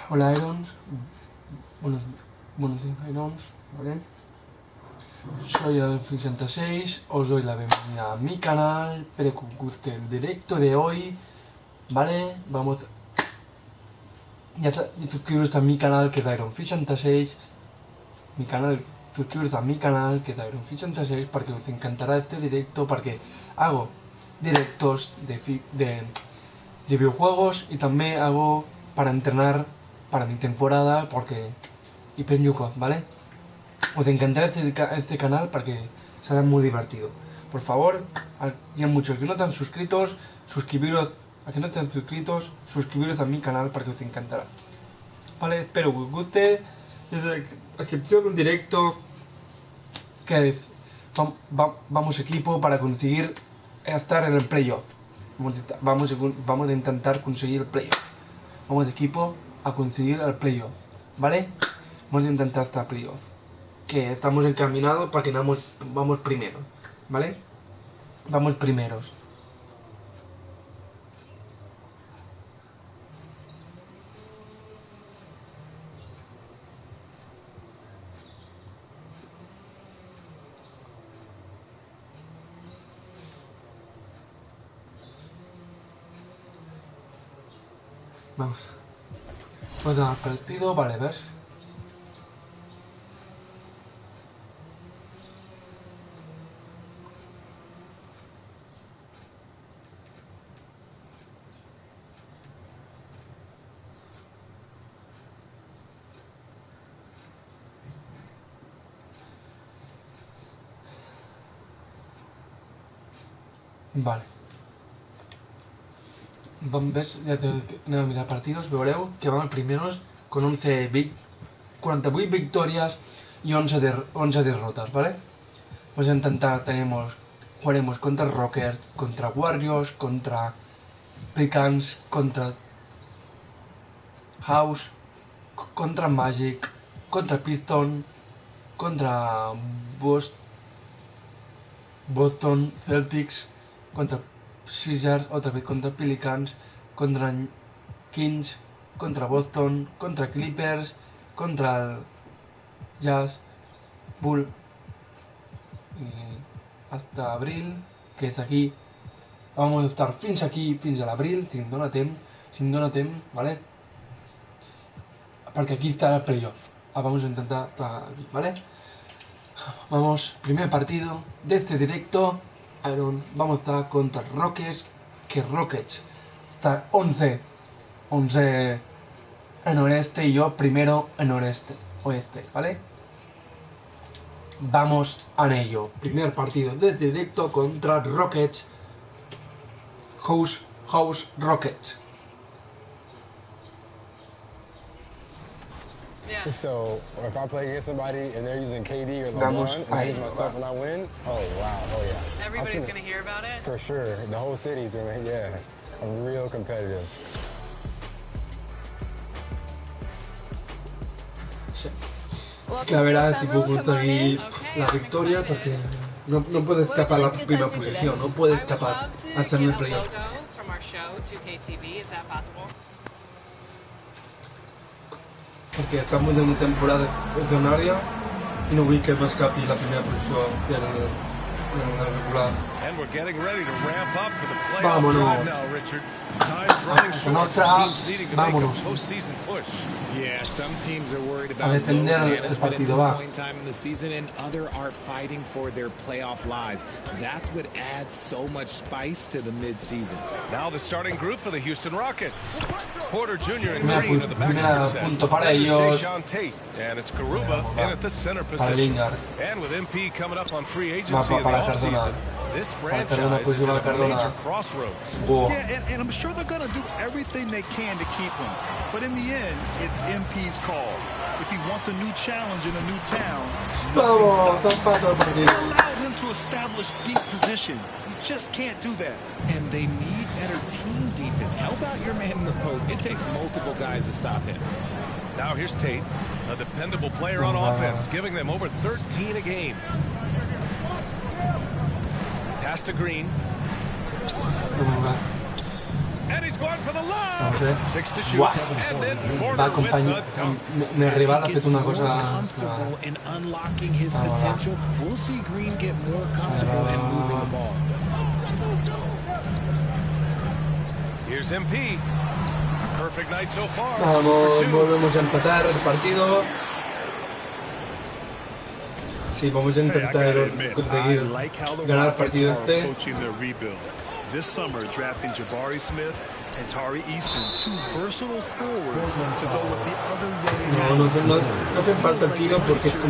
Hola Irons, buenos días Irons, ¿vale? Soy el66, os doy la bienvenida a mi canal, espero que os guste el directo de hoy, ¿vale? Vamos, ya suscribiros a mi canal que es Iron66, suscribiros a mi canal que es Iron66 porque os encantará este directo, porque hago directos de videojuegos y también hago para entrenar para mi temporada porque y peñucos, ¿vale? Os encantará este canal para que será muy divertido. Por favor, hay muchos que no están suscritos, suscribiros suscribiros a mi canal para que os encantará. Vale, espero que os guste. Desde la descripción un directo que vamos equipo para conseguir estar en el playoff. Vamos a intentar conseguir el playoff. Vamos de equipo a conseguir el playoff, ¿vale? Vamos a intentar estar playoff. Que estamos encaminados para que vamos primeros, ¿vale? Vamos primeros. Vamos. Vamos a dar partido, vale, ¿ves? Vale. ¿Ves? Ya tengo que mirar partidos, veureu que van primeros con 48 victorias y 11 derrotas, ¿vale? Pues a intentar, jugaremos contra Rockers, contra Warriors, contra Pecans, contra House, contra Magic, contra Piston, contra Boston Celtics, contra Sixers, otra vez contra Pelicans, contra Kings, contra Boston, contra Clippers, contra Jazz, Bull, y hasta abril, que és aquí. Vamos a estar fins aquí, fins a l'abril, si em dóna temps, ¿vale? Porque aquí está el playoff. Vamos a intentar estar aquí, ¿vale? Vamos, primer partido de este directo. Vamos a estar contra Rockets, que Rockets está 11 en oeste y yo primero en oeste, ¿vale? Vamos a ello. Primer partido de este directo contra Rockets. House Rockets. Yeah. So if I play against somebody and they're using KD or LeBron and I use myself and I win, oh wow, oh yeah. Everybody's gonna hear about it? For sure. The whole city's gonna, yeah. I'm real competitive. Sí. Que a ver si puedo conseguir la victoria porque no puede escapar la primera posición, no puede escapar a hacer el playoff. Porque estamos en una temporada excepcionaria y no voy que me escape la primera posición del regular. Vámonos. Vámonos. A defender el partido, va. Primera punto para ellos. Para Lingard. Va para Cardona. Cardona, pues lleva a Cardona. Yeah, and I'm sure they're going to do everything they can to keep him. But in the end, it's MP's call. If he wants a new challenge in a new town, allow him to establish deep position. You just can't do that. And they need better team defense. How about your man in the post? It takes multiple guys to stop him. Now here's Tate, a dependable player on offense, giving them over 13 a game. Pass to Green. And he's going for the Vamos a lob. ver. 6 to shoot. Guau. And then Va a Porter with acompañar. the dunk. Mi rival hace una More cosa. comfortable in unlocking his potential. We'll see Green get more comfortable in moving the ball. Here's MP. Perfect night so far. Vamos, 2 for 2. volvemos a empatar el partido. Sí, vamos a intentar conseguir ganar el partido este. This summer, drafting Jabari Smith and Tari Eason, 2 versatile forwards to go with the other young talents. No hace falta el tiro porque es como...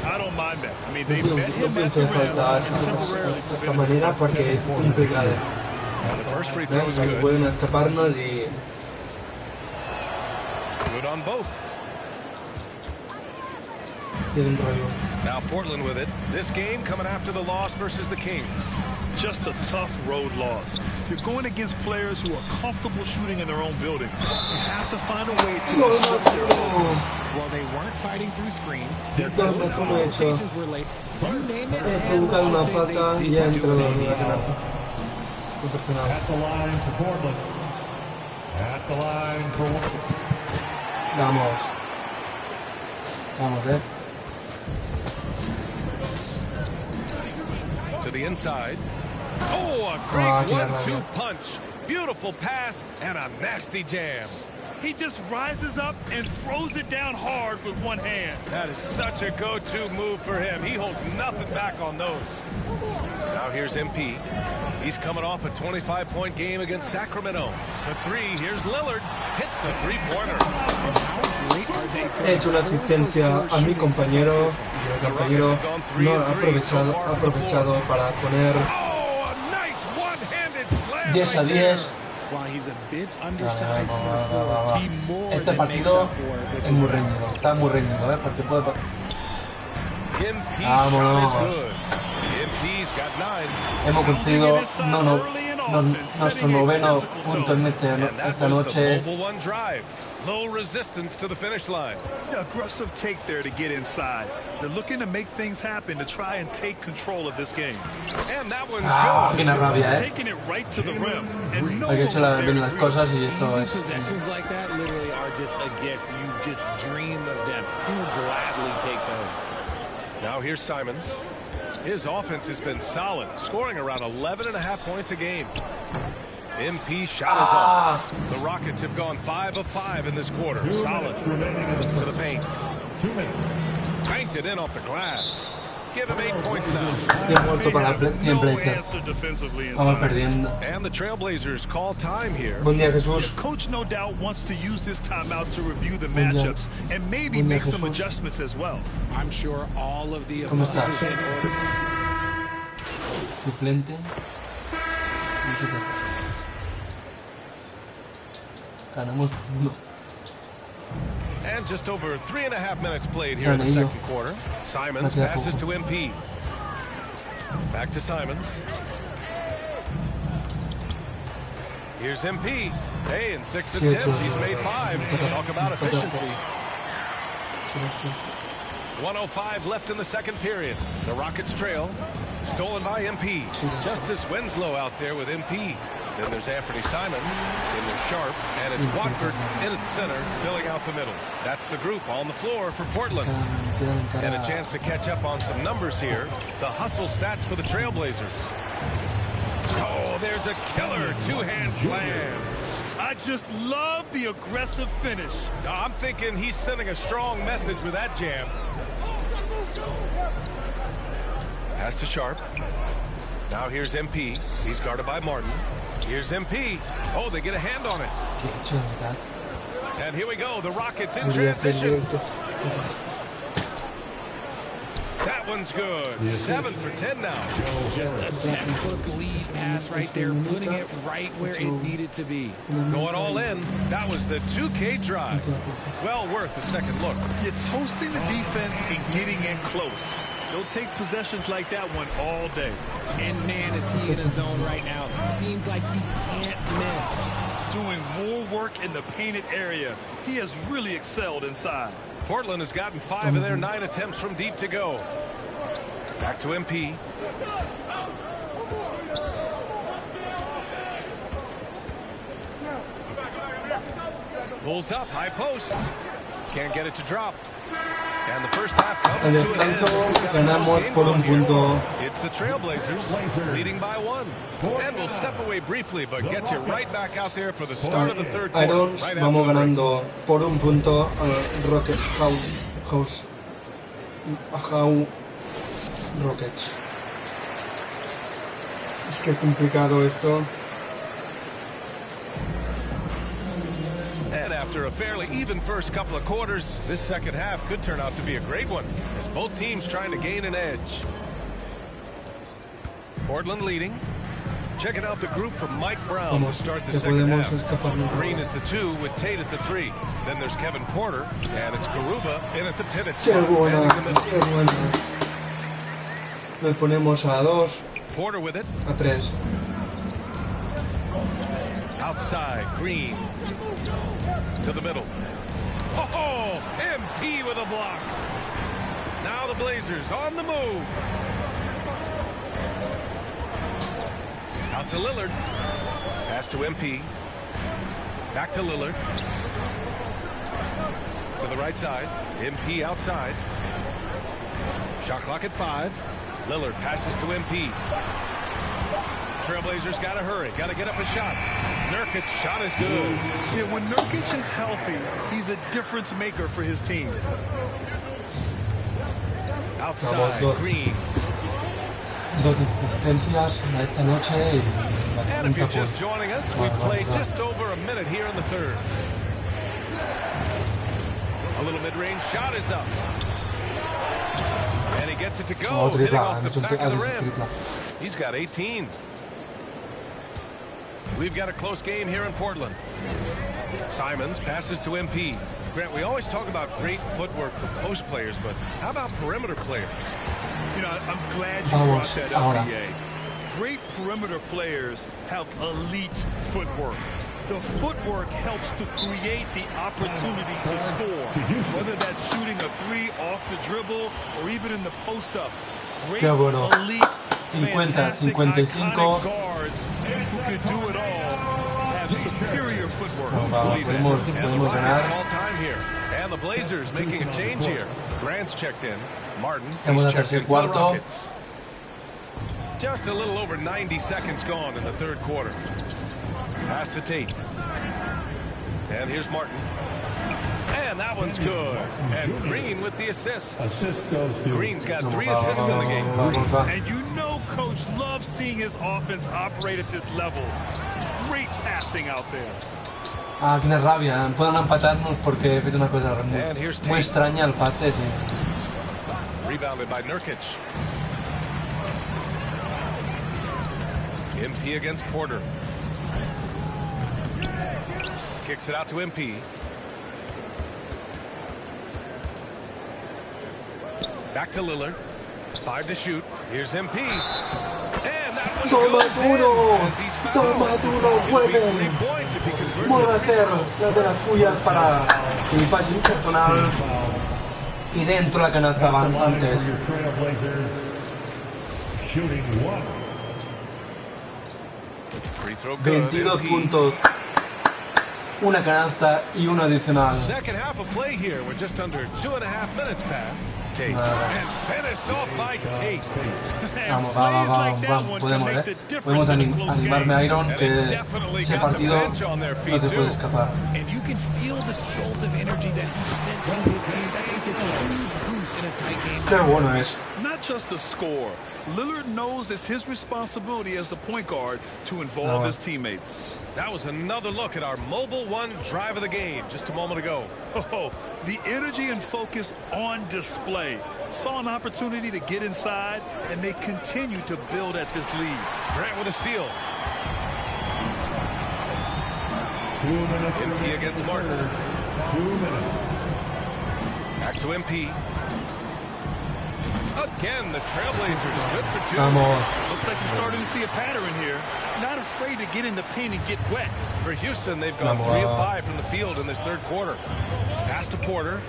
I don't mind that. I mean, No they met him at the hace falta rim de esta manera porque es complicado. The first free throw is good. Pueden escaparnos y... Good on both. Tienen rollo. Now Portland with it. This game coming after the loss versus the Kings. Just a tough road loss. You're going against players who are comfortable shooting in their own building. You have to find a way to disrupt their focus. Well, they weren't fighting through screens. Their rotations were late. You name it, He provocado una falta y ha entrado en la canal. At the line for Portland. At the line for... Vamos. Vamos, To the inside. Oh, a great 1-2 punch. Beautiful pass and a nasty jam. He just rises up and throws it down hard with one hand. That is such a go-to move for him. He holds nothing back on those. Now here's MP. He's coming off a 25-point game against Sacramento. For 3, here's Lillard. Hits the three-pointer. He hecho una asistencia a mi compañero y el compañero no ha aprovechado para poner 10 a 10. Este partido es muy reñido, está muy reñido, porque puede... Vámonos. Hemos conseguido nuestro noveno punto en esta noche. Low resistance to the finish line. Aggressive take there to get inside. They're looking to make things happen to try and take control of this game. And that one's good. Qué rabia, Taking it right to the rim. And no hay que echar bien las cosas y esto es... Possessions like that literally are just a gift. You just dream of them. You'll gladly take those. Now here's Simons. His offense has been solid, scoring around 11.5 points a game. MP shot is off. The Rockets have gone 5 of 5 in this quarter. Solid. To the paint. Banked it in off the glass. Give him 8 points now. Vamos perdiendo. And the Trailblazers call time here. Buen día, Jesús. Coach no doubt wants to use this timeout to review the matchups and maybe make some adjustments as well. I'm sure all of the ¿Cómo estás? Suplente. Ganamos uno. And just over 3.5 minutes played here in the second quarter. Simons passes to MP. Back to Simons. Here's MP. Hey, in 6 attempts, he's made 5. Talk about efficiency. 1:05 left in the second period. The Rockets trail. Stolen by MP. Justice Winslow out there with MP. Then there's Anthony Simons, then there's Sharp, and it's Watford in its center, filling out the middle. That's the group on the floor for Portland. And a chance to catch up on some numbers here. The hustle stats for the Trailblazers. Oh, there's a killer two-hand slam. I just love the aggressive finish. I'm thinking he's sending a strong message with that jam. Pass to Sharp. Now here's MP. He's guarded by Martin. Here's MP. Oh, they get a hand on it. And here we go. The Rockets in transition. That one's good. 7 for 10 now. Just a textbook lead pass right there, putting it right where it needed to be. Going all in. That was the 2K drive. Well worth a second look. You're toasting the defense and getting in close. They'll take possessions like that one all day. And man, is he in a zone right now. Seems like he can't miss. Doing more work in the painted area. He has really excelled inside. Portland has gotten 5 of their 9 attempts from deep to go. Back to MP. Pulls up, high post. Can't get it to drop. And the first half Al comes to an descanso end. ganamos por un punto. It's the Trailblazers leading by 1. And we'll step away briefly, but get you right back out there for the start of the third quarter. Irons Right vamos after the break. ganando por un punto al Rocket House Rockets. Es que complicado esto. And after a fairly even first couple of quarters, this second half could turn out to be a great one, as both teams trying to gain an edge. Portland leading. Checking out the group from Mike Brown to start the second half. Green is the 2 with Tate at the 3. Then there's Kevin Porter, and it's Garuba in at the pivot Qué spot. buena, And in the middle. qué buena. Nos ponemos a 2, Porter with it. a 3. Outside, Green. To the middle. Oh, MP with a block. Now the Blazers on the move. Out to Lillard. Pass to MP. Back to Lillard. To the right side. MP outside. Shot clock at 5. Lillard passes to MP. Trailblazers got to hurry. Got to get up a shot. Nurkic's shot is good. Yeah, when Nurkic is healthy, he's a difference maker for his team. Outside, Green. 2 asistencias esta noche y And if you're just joining us, we've played just over a minute here in the third. A little mid-range shot is up. And he gets it to go, hitting off the back of the rim. He's got 18. We've got a close game here in Portland. Simons passes to MP. Grant, we always talk about great footwork for post players, but how about perimeter players? You know, I'm glad you brought that up, PA. Great perimeter players have elite footwork. The footwork helps to create the opportunity to score, whether that's shooting a 3 off the dribble or even in the post-up. Great, elite, 50, 55. guards who can do it all have superior footwork. Podemos ganar. All time here. And the Blazers making a change here. Grant's checked in. Martin Estamos en el checked in tercer for the cuarto. Rockets. Just a little over 90 seconds gone in the third quarter. Pass to Tate. And here's Martin. And that one's good. And Green with the assist. Assist goes to Green's got 3 assists in the game. And you know Coach loves seeing his offense operate at this level. Great passing out there. Ah, tiene rabia. Pueden empatarnos porque he hecho una cosa muy extraña al pase. Sí. Rebounded by Nurkic. MP against Porter. Kicks it out to MP. Back to Lillard. 5 to shoot. Here's MP. And that one goes in as he's fouled. It'll be 3 points if he converts Vuelve a it. hacer las de las suyas para que mi pase personal y dentro la canasta van antes. Shooting 1. Free throw good. 22 MP. puntos. Una canasta y una adicional. Second half of play here. We're just under 2.5 minutes past. Tate. And finished off by Tate. Vamos, podemos animarme a Iron, que ese partido no te puede escapar. And you can feel the jolt of energy that he sent through his team. That is a huge boost in a tight game. Qué bueno es. Not just a score. Lillard knows it's his responsibility as the point guard to involve his teammates. That was another look at our Mobile One drive of the game just a moment ago. Oh, the energy and focus on display. Saw an opportunity to get inside, and they continue to build at this lead. Grant with a steal. 2 minutes. MP against Martin. 2 minutes. Back to MP. Again, the Trailblazers good for 2. Vamos. Looks like we're starting to see a pattern here. Not afraid to get in the paint and get wet. For Houston, they've gone 3 of 5 from the field in this third quarter. Pass to Porter.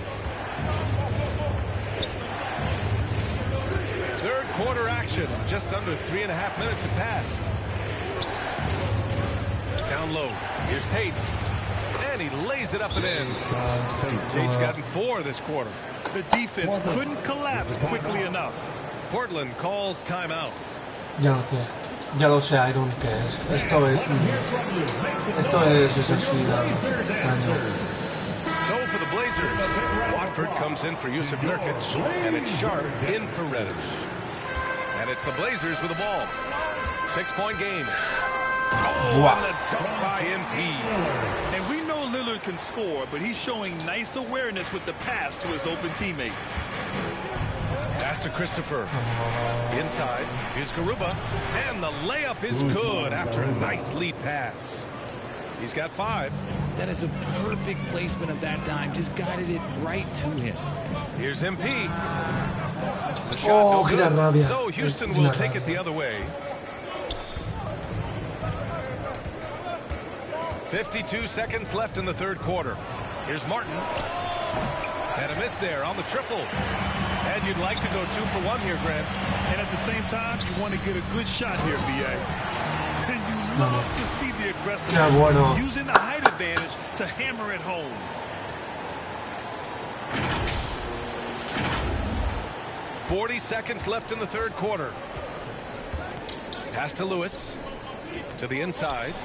Third quarter action. Just under 3.5 minutes have passed. Down low. Here's Tate. And And he lays it up and in. Tate's gotten 4 this quarter. The defense couldn't collapse quickly enough. Portland calls timeout. Ya lo sé. Ya lo sé, Iron, que es. Esto es así, daño. So for the Blazers, Watford comes in for Jusuf Nurkic, and it's Sharp in for Reddish. And it's the Blazers with the ball. 6-point game. Oh, Wow. and the dunk by MP. And we know Lillard can score, but he's showing nice awareness with the pass to his open teammate. Pass to Christopher. Inside, here's Garuba. And the layup is good after a nice lead pass. He's got 5. That is a perfect placement of that dime. Just guided it right to him. Here's MP. The shot no good. So Houston will take it the other way. 52 seconds left in the third quarter. Here's Martin. And a miss there on the triple. And you'd like to go 2 for 1 here, Grant. And at the same time, you want to get a good shot here, B.A. And you love to see the aggressiveness using the height advantage to hammer it home. .40 seconds left in the third quarter. Pass to Lewis. To the inside.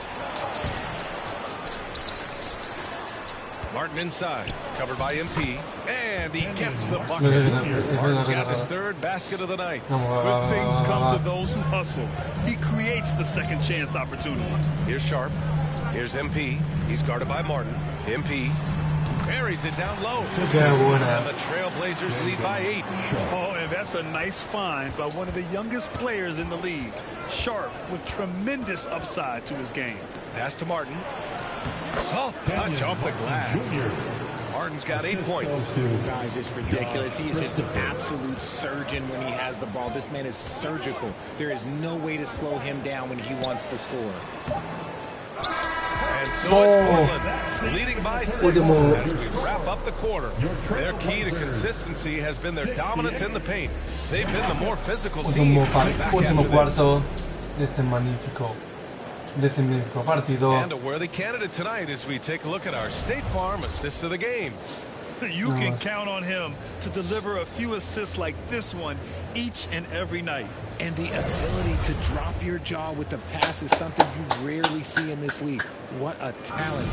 Martin inside, covered by MP, and he gets the bucket. Martin's got his 3rd basket of the night. Good things come to those who hustle. He creates the second chance opportunity. Here's Sharp. Here's MP. He's guarded by Martin. MP buries it down low. And the Trailblazers lead by 8. Oh, and that's a nice find by one of the youngest players in the league. Sharp with tremendous upside to his game. Pass to Martin. Soft touch off the glass. Martin's got 8 points. Guys, it's ridiculous. He is just an absolute surgeon when he has the ball. This man is surgical. There is no way to slow him down when he wants to score. And so it's Portland leading by 6 as we wrap up the quarter. Their key to consistency has been their dominance in the paint. They've been the more physical team. Último cuarto de este magnífico partido. And a worthy candidate tonight as we take a look at our State Farm assist of the game. You can count on him to deliver a few assists like this one each and every night. And the ability to drop your jaw with the pass is something you rarely see in this league. What a talent.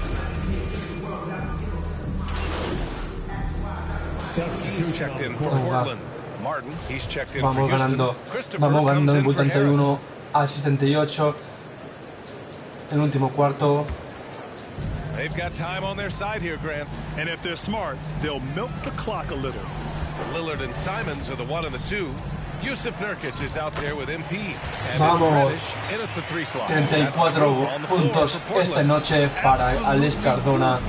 He's checked in for Portland. Martin, he's checked in for Vamos Houston. Vamos ganando en 81 a 78. El último cuarto. They've got time on their side here, Grant. And if they're smart, they'll milk the clock a little. Lillard and Simons are the 1 and the 2. Jusuf Nurkic is out there with MP. And Vamos. in at the 3 slot. 34 puntos esta noche para Alex Cardona.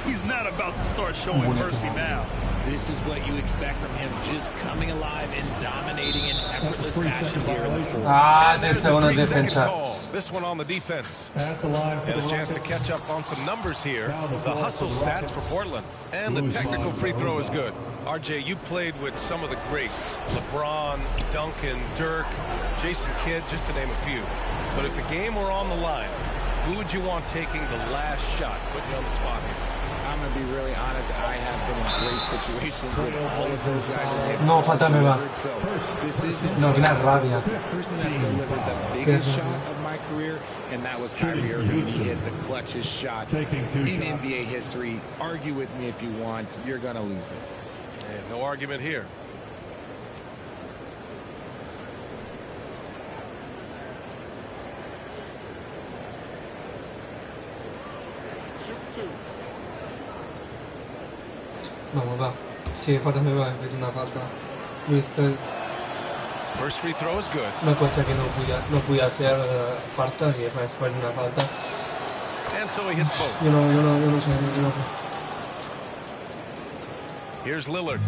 He's not about to start showing mercy now. This is what you expect from him, just coming alive and dominating in effortless fashion here in the fourth. There's a 3-second call. This one on the defense. At the line for And the a chance to Rockets. catch up on some numbers here. The hustle stats for Portland. And the technical free throw is good. RJ, you played with some of the greats. LeBron, Duncan, Dirk, Jason Kidd, just to name a few. But if the game were on the line, who would you want taking the last shot? Putting you on the spot here. I'm going to be really honest. I have been in great situations with all of those guys. No, falta me va. So this isn't No, que rabia. the person that's delivered the biggest shot of my career, and that was Kyrie Irving. He hit the clutchest shot in NBA history. Argue with me if you want. You're going to lose it. And no argument here. Vamos, va. Sí, falta me va, es una falta. ¿Viste? First free throw is good. Me cuesta que no pude hacer falta, que fue una falta. And so he hits both. Yo no sé. Here's Lillard.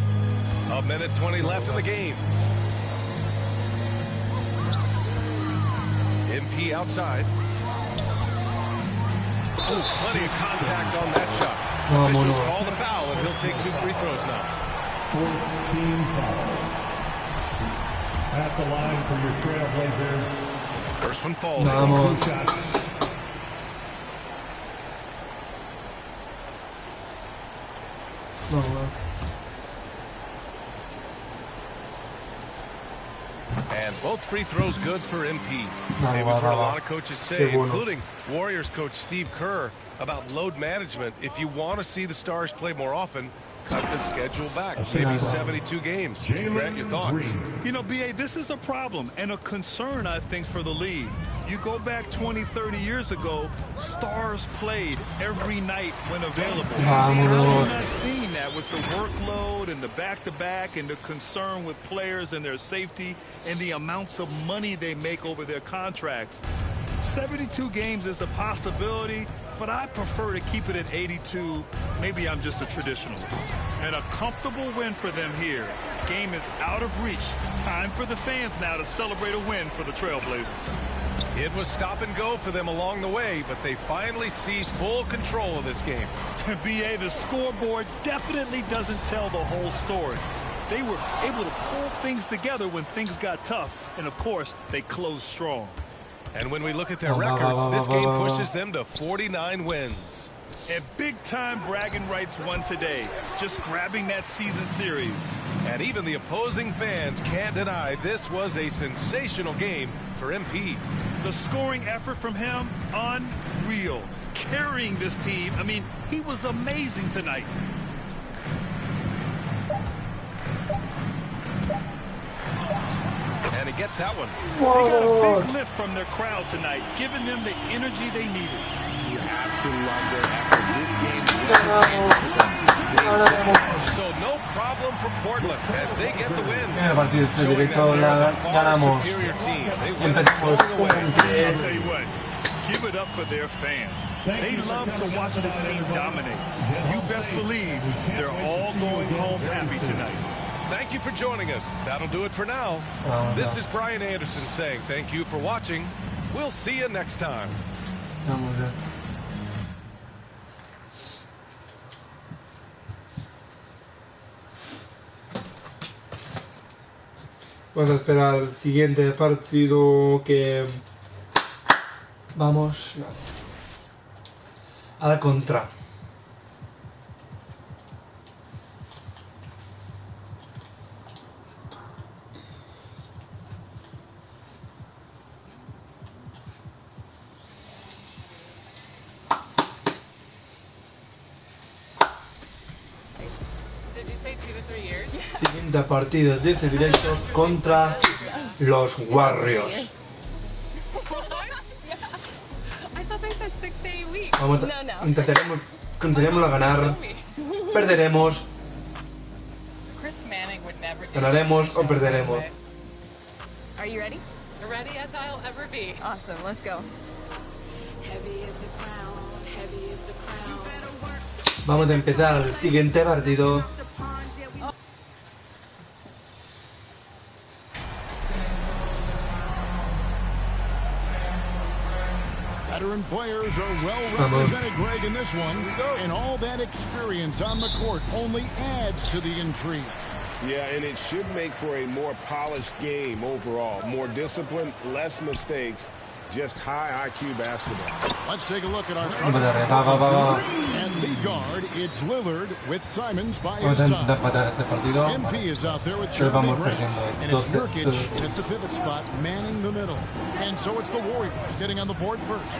A minute 20 left in the game. MP outside. Oh, plenty of contact on that shot. Officials call the foul, and he'll take 2 free throws now. 14 fouls. At the line for your Trailblazers. First one falls. Vamos. 2 shots. And both free throws good for MP. We've heard a lot of coaches say, including Warriors coach Steve Kerr, about load management. If you want to see the Stars play more often, cut the schedule back, maybe 72 games. Grant, your thoughts? You know, B.A., this is a problem and a concern, I think, for the league. You go back 20, 30 years ago, Stars played every night when available. We're not seeing that with the workload and the back-to-back and the concern with players and their safety and the amounts of money they make over their contracts. 72 games is a possibility, but I prefer to keep it at 82. Maybe I'm just a traditionalist. And a comfortable win for them here. Game is out of reach. Time for the fans now to celebrate a win for the Trailblazers. It was stop and go for them along the way, but they finally seized full control of this game. B.A., the scoreboard definitely doesn't tell the whole story. They were able to pull things together when things got tough, and of course, they closed strong. And when we look at their record, this game pushes them to 49 wins. And big-time bragging rights won today, just grabbing that season series. And even the opposing fans can't deny this was a sensational game for MP. The scoring effort from him, unreal. Carrying this team, I mean, he was amazing tonight. And he gets that one. Whoa. They got a big lift from their crowd tonight, giving them the energy they needed. You have to love their effort. This game So no problem for Portland as they get the win. El partido directo ganamos. Empezamos I'll tell you what, give it up for their fans. They love to watch this team dominate. You best believe they're all going home happy tonight. Thank you for joining us. That'll do it for now. This is Brian Anderson saying thank you for watching. We'll see you next time. Vamos a esperar al siguiente partido que vamos a la contra. Siguiente partido de este directo contra los Warriors. Vamos, intentaremos ganar, perderemos, ganaremos o perderemos. Are you ready? Ready as I'll ever be. Awesome, let's go. Vamos a empezar el siguiente partido. Veteran players are well represented, Greg, in this one. And all that experience on the court only adds to the intrigue. Yeah, and it should make for a more polished game overall. More discipline, less mistakes, just high IQ basketball. Let's take a look at our starting. And the guard, it's Lillard with Simons by his side. MP is out there with Jeremy Grant. And it's Nurkic at the pivot spot, manning the middle. And so it's the Warriors getting on the board first.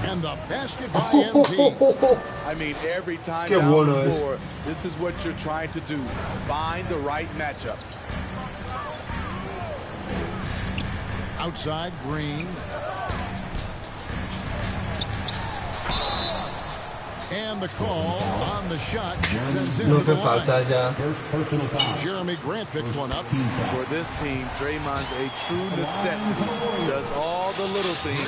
And the basket by MP. I mean, every time down the floor, this is what you're trying to do. Find the right matchup. Outside, Green. And the call on the shot sends him to the line. Jeremy Grant picks one up. For this team, Draymond's a true necessity. Does all the little things.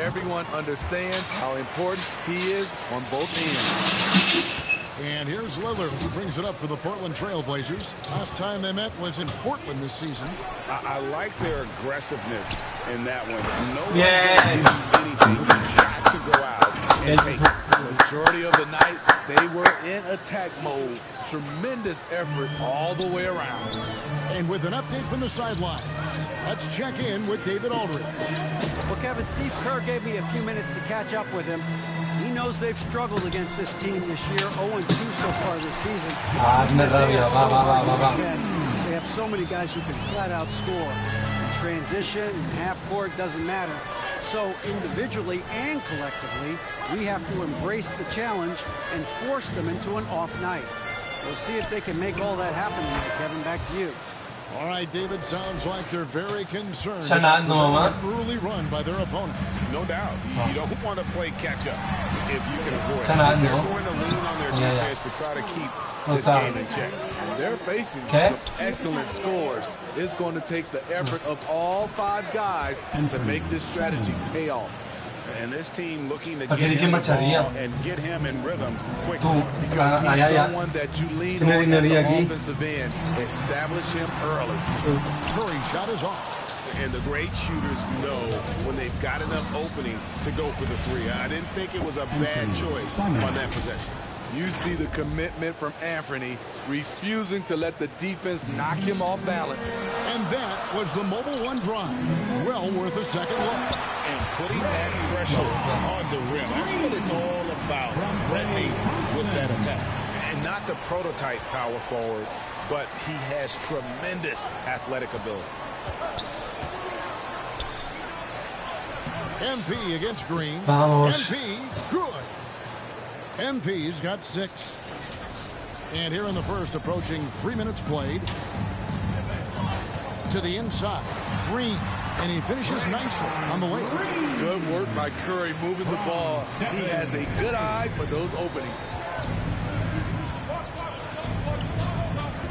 Everyone understands how important he is on both ends. And here's Lillard, who brings it up for the Portland Trailblazers. Last time they met was in Portland this season. I like their aggressiveness in that one. No one Yes. got to go out and take it. Majority of the night, they were in attack mode. Tremendous effort all the way around. And with an update from the sideline, let's check in with David Aldridge. Well, Kevin, Steve Kerr gave me a few minutes to catch up with him. He knows knows they've struggled against this team this year, 0-2 so far this season. They have so many guys who can flat out score. In transition, in half court, doesn't matter. So individually and collectively, we have to embrace the challenge and force them into an off night. We'll see if they can make all that happen tonight. Kevin, back to you. All right, David, sounds like they're very concerned about an early run by their opponent. No doubt. You don't want to play catch-up if you can avoid it. They're going to lean on their defense to try to keep this game in check. They're facing some excellent scores. It's going to take the effort of all 5 guys to make this strategy pay off. And this team looking to get him the ball and get him in rhythm quickly. Because he's someone that you lean on at the offensive end. Establish him early. Curry's shot is off. And the great shooters know when they've got enough opening to go for the 3. I didn't think it was a bad choice on that possession. You see the commitment from Anthony, refusing to let the defense knock him off balance. And that was the Mobile One drive. Well worth a second look. And putting that pressure on the rim. That's what it's all about, threatening with that attack. And not the prototype power forward, but he has tremendous athletic ability. MP against Green. MP, good. MP's got 6. And here in the first, approaching 3 minutes played. To the inside, Green. And he finishes nicely on the way. Good work by Curry moving the ball. He has a good eye for those openings.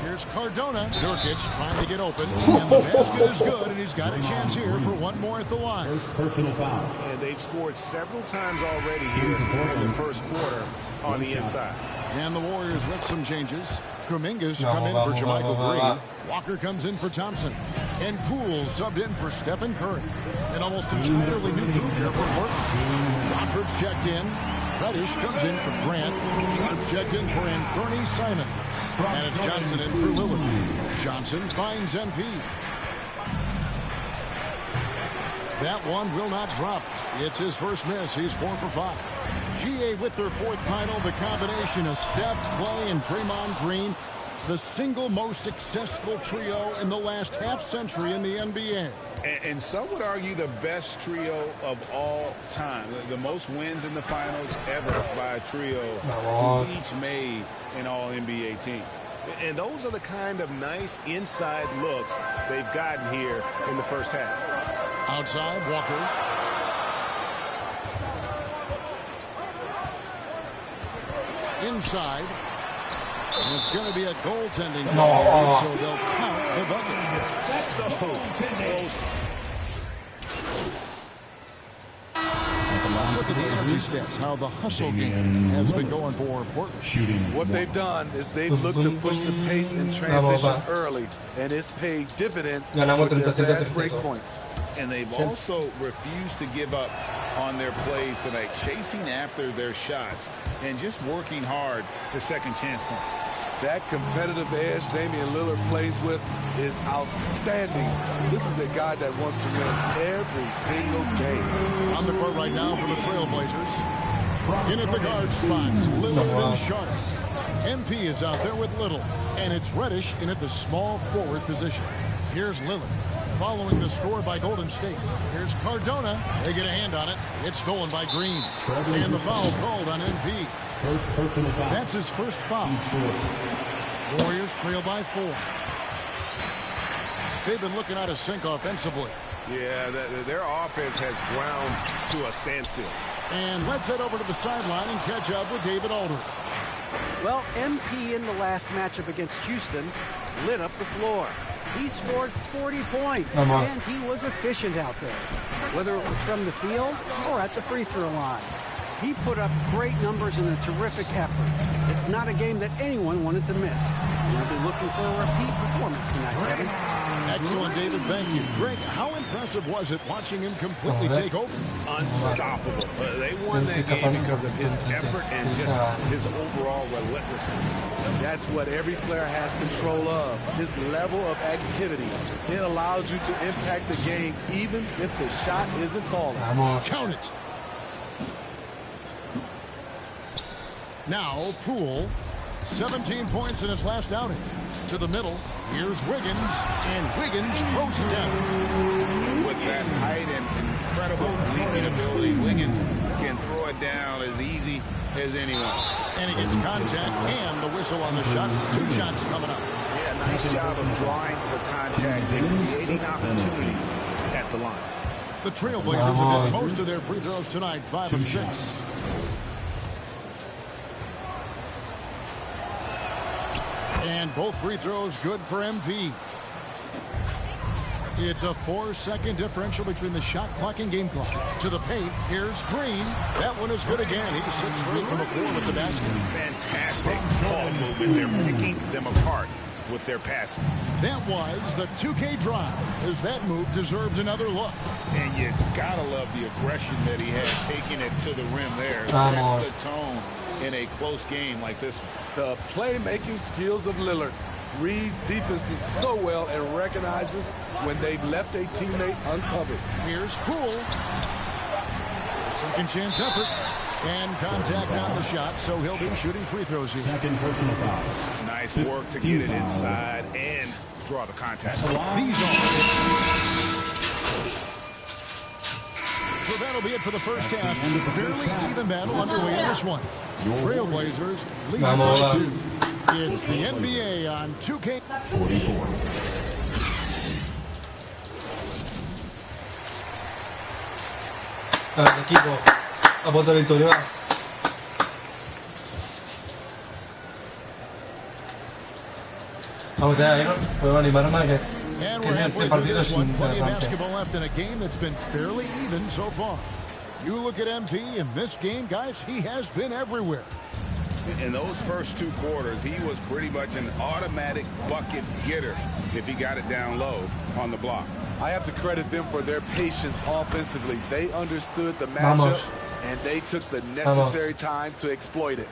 Here's Cardona. Nurkic trying to get open. And the basket is good, and he's got a chance here for one more at the line. Personal foul. And they've scored several times already here in the first quarter on the inside. And the Warriors with some changes. Kuminga's come in for Jermichael Green. Walker comes in for Thompson. And Poole subbed in for Stephen Curry. An almost entirely new group here for Portland. Rockford's checked in. Reddish comes in for Grant. Sharp's checked in for Anthony Simon. And it's Johnson in for Lillard. Johnson finds MP. That one will not drop. It's his first miss. He's 4 for 5. GA with their 4th title, the combination of Steph, Clay, and Draymond Green, the single most successful trio in the last half-century in the NBA. And some would argue the best trio of all time. The most wins in the finals ever by a trio who each made an all-NBA team. And those are the kind of nice inside looks they've gotten here in the first half. Outside, Walker. Inside. And it's going to be a goaltending call, so they'll count the bucket. So close. Look at the energy stats, how the hustle game has been going for Portland. What they've done is they've looked to push the pace in transition early, and it's paid dividends with their fast break points. And they've also refused to give up on their plays tonight, chasing after their shots and just working hard for second chance points. That competitive edge Damian Lillard plays with is outstanding. This is a guy that wants to win every single game. On the court right now for the Trailblazers. In at the guard spots, Lillard and Sharp. MP is out there with Little, and it's Reddish in at the small forward position. Here's Lillard. Following the score by Golden State. Here's Cardona. They get a hand on it. It's stolen by Green. And the foul called on MP. That's his first foul. Warriors trail by 4. They've been looking out of sync offensively. Yeah, their offense has ground to a standstill. And let's head over to the sideline and catch up with David Aldridge. Well, MP in the last matchup against Houston lit up the floor. He scored 40 points, and he was efficient out there, whether it was from the field or at the free throw line. He put up great numbers and a terrific effort. It's not a game that anyone wanted to miss. And I'll be looking for a repeat performance tonight, Kevin. Excellent, David. Thank you. Greg, how impressive was it watching him completely take over? Unstoppable. They won that game because of his effort and just his overall relentlessness. That's what every player has control of, his level of activity. It allows you to impact the game even if the shot isn't falling. Count it. Now, Poole, 17 points in his last outing. To the middle, here's Wiggins, and Wiggins throws it down. With that height and incredible leaping ability, Wiggins can throw it down as easy as anyone. And he gets contact and the whistle on the shot. 2 shots coming up. Yeah, nice job of drawing the contact and creating opportunities at the line. The Trailblazers have hit most of their free throws tonight, 5 of 6. And both free throws good for MP. It's a 4-second differential between the shot clock and game clock. To the paint, here's Green. That one is good again. He 6 straight from the floor with the basket. Fantastic ball movement. They're picking them apart with their passing. That was the 2K drive, as that move deserved another look. And you gotta love the aggression that he had, taking it to the rim there. Sets the tone in a close game like this one. The playmaking skills of Lillard. Reads defenses so well and recognizes when they've left a teammate uncovered. Here's Poole. Second chance effort. And contact on the shot, so he'll be shooting free throws here. Second personal foul. Nice work to get it inside and draw the contact. These are. So that'll be it for the first half. Fairly even battle underway in this one. Trailblazers lead by 2. It's the NBA on 2K 44. Equipo, apunta victoria. Vamos a ver, puedo animarme a que este partido es plenty of interesante. basketball left in a game that's been fairly even so far. You look at MP in this game, guys, he has been everywhere. In those first 2 quarters, he was pretty much an automatic bucket getter if he got it down low on the block. I have to credit them for their patience offensively. They understood the matchup, and they took the necessary time to exploit it.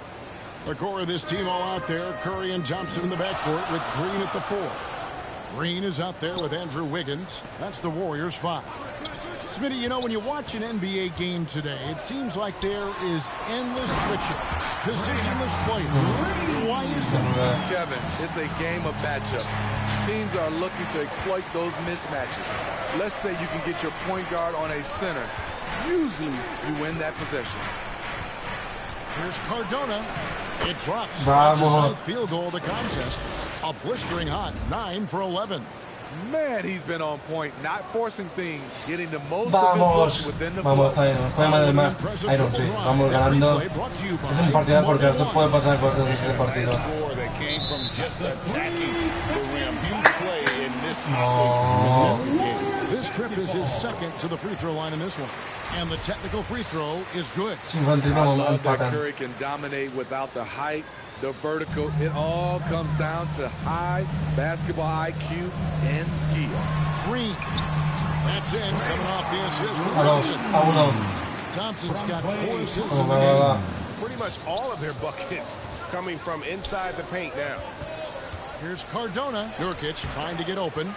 The core of this team all out there. Curry and Thompson in the backcourt with Green at the 4. Green is out there with Andrew Wiggins. That's the Warriors' 5. Smitty, you know, when you watch an NBA game today, it seems like there is endless switching, positionless play. Why is that? Kevin, it's a game of matchups. Teams are looking to exploit those mismatches. Let's say you can get your point guard on a center. Usually, you win that possession. Here's Cardona. It drops. That's his 9th field goal of the contest. A blistering hot 9 for 11. Man, he's been on point, not forcing things, getting the most Vamos, of his looks within the vamos, flow. Iron, sí, vamos ganando. Es un partido porque no puede pasar cosas en este partido. This trip is his 2nd to the free throw line in this one. And the technical free throw is good. I love that Curry can dominate without the height, the vertical. It all comes down to high basketball IQ and skill. Green. That's in, coming off the assist from Thompson. Thompson's got 4 assists in the game. Pretty much all of their buckets coming from inside the paint now. Here's Cardona. Nurkic trying to get open.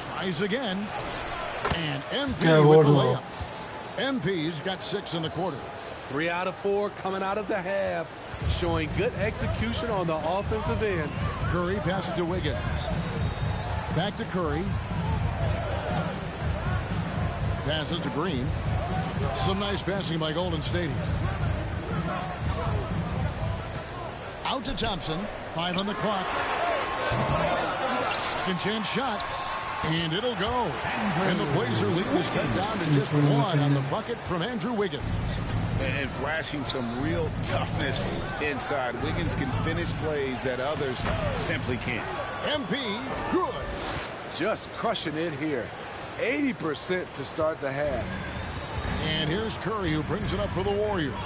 Tries again. And MP with the layup. MP's got 6 in the quarter. 3 out of 4 coming out of the half, showing good execution on the offensive end. Curry passes to Wiggins. Back to Curry. Passes to Green. Some nice passing by Golden State here. Out to Thompson. 5 on the clock. Second chance shot. And it'll go. And the Blazer lead is cut down to just 1 on the bucket from Andrew Wiggins. And flashing some real toughness inside. Wiggins can finish plays that others simply can't. MP, good. Just crushing it here. 80% to start the half. And here's Curry, who brings it up for the Warriors.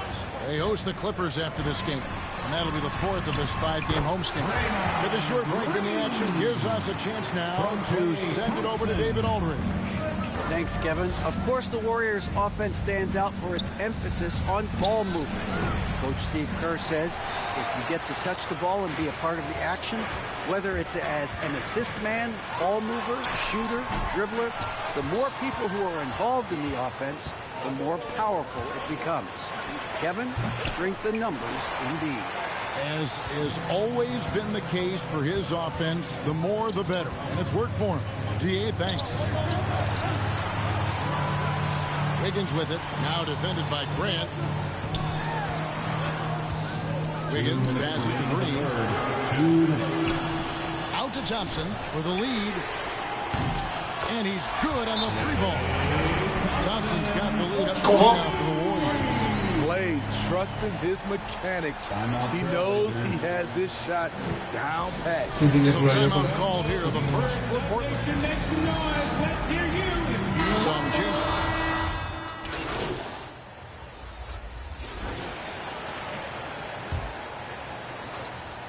They host the Clippers after this game. And that'll be the 4th of this 5-game homestand. With a short break in the action gives us a chance now to send it over to David Aldridge. Thanks, Kevin. Of course, the Warriors' offense stands out for its emphasis on ball movement. Coach Steve Kerr says if you get to touch the ball and be a part of the action, whether it's as an assist man, ball mover, shooter, dribbler, the more people who are involved in the offense, the more powerful it becomes. Kevin, strength in numbers indeed. As has always been the case for his offense, the more the better. And it's worked for him. GA, thanks. Wiggins with it. Now defended by Grant. Wiggins passes to Green. Out to Thompson for the lead. And he's good on the 3-ball. Thompson's got the lead up to 10 out for the Warriors. Clay trusting his mechanics. He knows he has this shot down pat. So timeout called here, the first for Portland. Some change.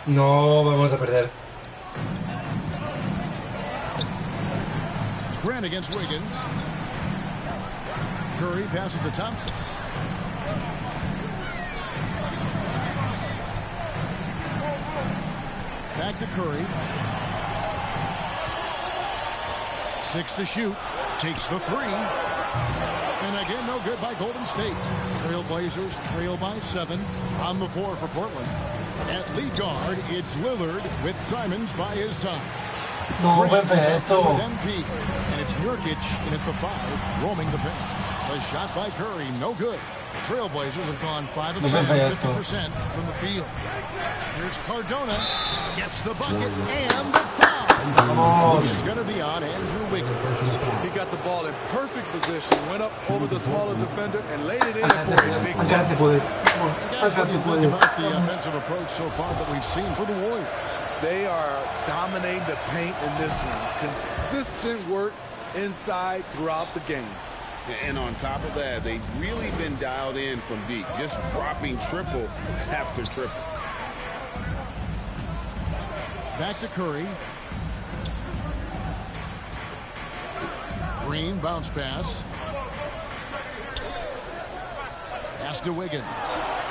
No, vamos a perder. Grant against Wiggins. Curry passes to Thompson. Back to Curry. 6 to shoot. Takes the 3. And again, no good by Golden State. Trailblazers trail by 7 on the floor for Portland. At lead guard, it's Lillard with Simons by his side. No, Pepe, esto. With MP, and it's Nurkic in at the 5, roaming the paint. A shot by Curry, no good. The Trailblazers have gone 5 of 10, 50% from the field. Here's Cardona, gets the bucket and the foul. It's going to be on Andrew Wiggins. He got the ball in perfect position, went up over the smaller defender, and laid it in for a big About the offensive approach so far that we've seen for the Warriors. They are dominating the paint in this one. Consistent work inside throughout the game. And on top of that, they've really been dialed in from deep, just dropping triple after triple. Back to Curry. Green bounce pass. Pass to Wiggins.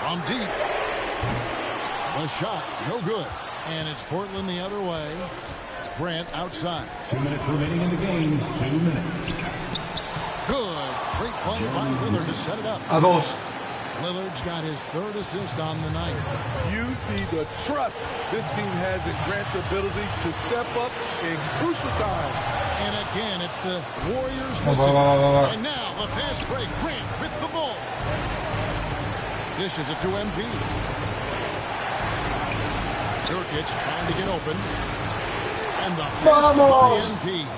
From deep. A shot, no good. And it's Portland the other way. Grant outside. 2 minutes remaining in the game. 2 minutes. Good. Great play by Lillard to set it up. A dos. Lillard's got his 3rd assist on the night. You see the trust this team has in Grant's ability to step up in crucial times. And again, it's the Warriors missing. And now the pass break. Grant with the ball. Dishes it to MP. Nurkic trying to get open. And the pass by MP.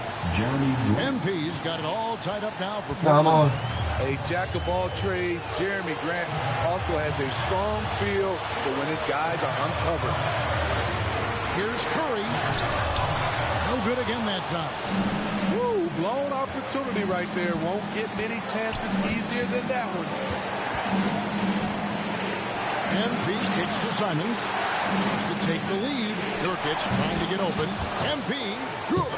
MP's got it all tied up now for Portland. A jack of all trades, Jeremy Grant also has a strong feel for when his guys are uncovered. Here's Curry. No good again that time. Woo, blown opportunity right there. Won't get many chances easier than that one. MP kicks to Simons to take the lead. Nurkic trying to get open. MP, good.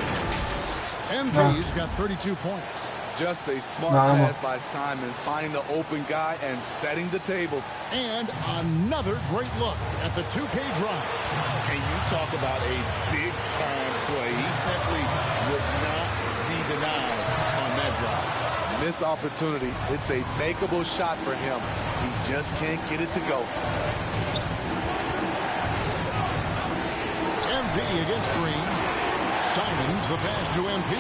MP's got 32 points. Just a smart pass by Simons, finding the open guy and setting the table. And another great look at the 2K drive. And you talk about a big-time play. He simply would not be denied on that drive. Missed opportunity. It's a makeable shot for him. He just can't get it to go. MP against Green. Simons the pass to MP.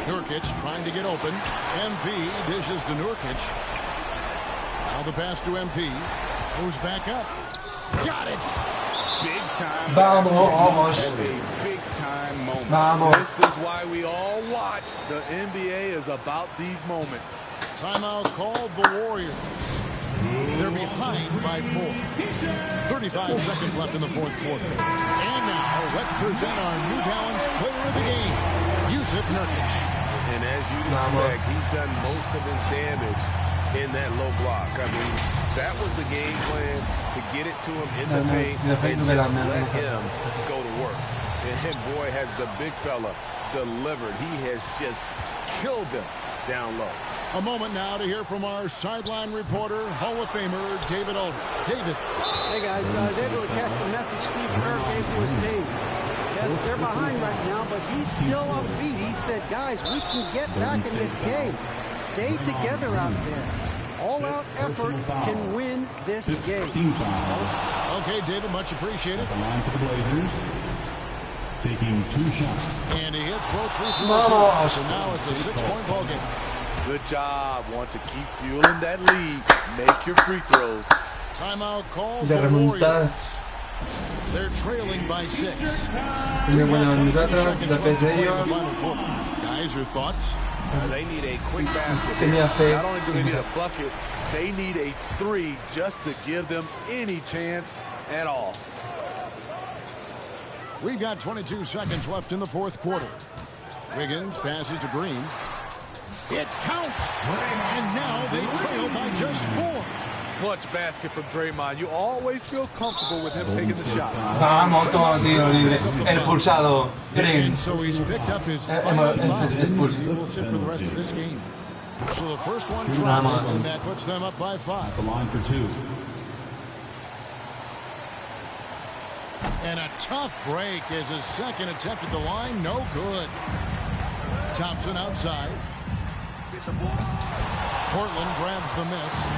Nurkic trying to get open. MP dishes to Nurkic. Now the pass to MP. Goes back up. Got it. Big time. Vamos. A big time moment. Vamos. This is why we all watch. The NBA is about these moments. Timeout called the Warriors. They're behind by 4. 35 seconds left in the 4th quarter. And now let's present our New Balance player of the game, Yusuf Nurkic. And as you'd expect, he's done most of his damage in that low block. I mean, that was the game plan, to get it to him in the paint and just let him go to work. And boy, has the big fella delivered. He has just killed them down low. A moment now to hear from our sideline reporter, Hall of Famer David Aldridge. David. Hey guys, I was able to catch the message Steve Kerr gave to his team. Yes, they're behind right now, but he's still upbeat. He said, guys, we can get back in this game. Stay together out there. All-out effort can win this game. Okay, David, much appreciated. The line for the Blazers. Taking 2 shots. And he hits both free throws. So now it's a 6-point ball game. Good job. Want to keep fueling that lead. Make your free throws. Timeout call for the Warriors. They're trailing by 6. Guys, your thoughts? They need a quick basket. Not only do they need a bucket, they need a 3 just to give them any chance at all. We've got 22 seconds left in the 4th quarter. Wiggins passes to Green. It counts. And now they trail by just 4. Clutch basket from Draymond. You always feel comfortable with him taking the shot. Vamos, todo tiro libre. El pulsado. Green. So he's picked up his final 5. Little sit for the rest of this game. So the first one drops, and that puts them up by 5. The line for 2. And a tough break as his second attempt at the line. No good. Thompson outside. Portland grabs the miss.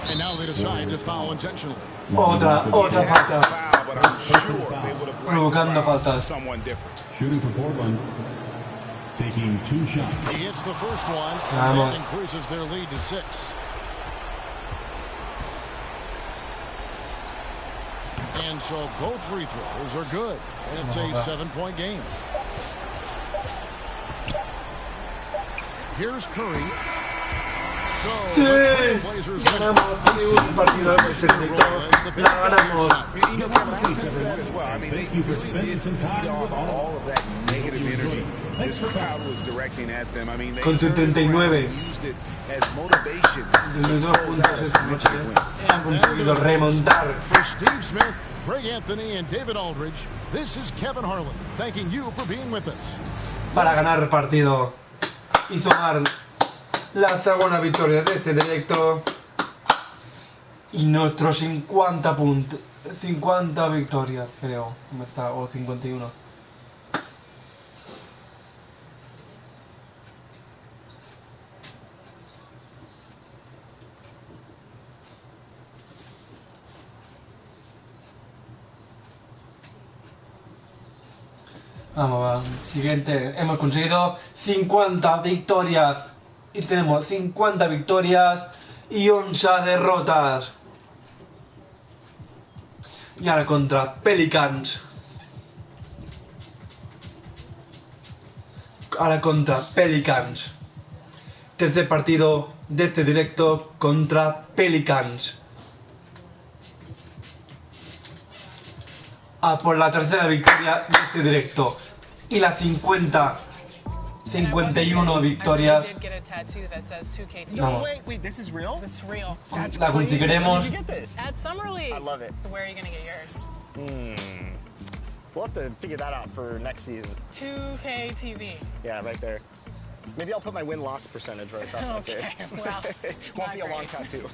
And now they decide to foul intentionally. Otra falta. Provocando faltas. Shooting for Portland. Taking 2 shots. He hits the first one, and that increases their lead to 6. And so both free throws are good. And it's a 7-point game. Here's Curry. Sí, ganamos un partido de cerrito, la ganamos. Con su 39. De los 2 puntos esta noche han conseguido remontar. For Steve Smith, Greg Anthony, and David Aldridge, this is Kevin Harlan, thanking you for being with us. Para ganar partido y sumar la segunda victoria de este directo y nuestros 50 puntos, 50 victorias creo, o 51. Vamos, va. Siguiente, hemos conseguido 50 victorias. Y tenemos 50 victorias y 11 derrotas. Y ahora contra Pelicans. Tercer partido de este directo contra Pelicans. A por la tercera victoria de este directo. Y la 51 victorias. No, wait, this is real? This is real. La conseguiremos. At Summer League. I love it. So where are you going to get yours? We'll have to figure that out for next season. 2K TV. Yeah, right there. Maybe I'll put my win-loss percentage right across my face. Well, won't be a long tattoo.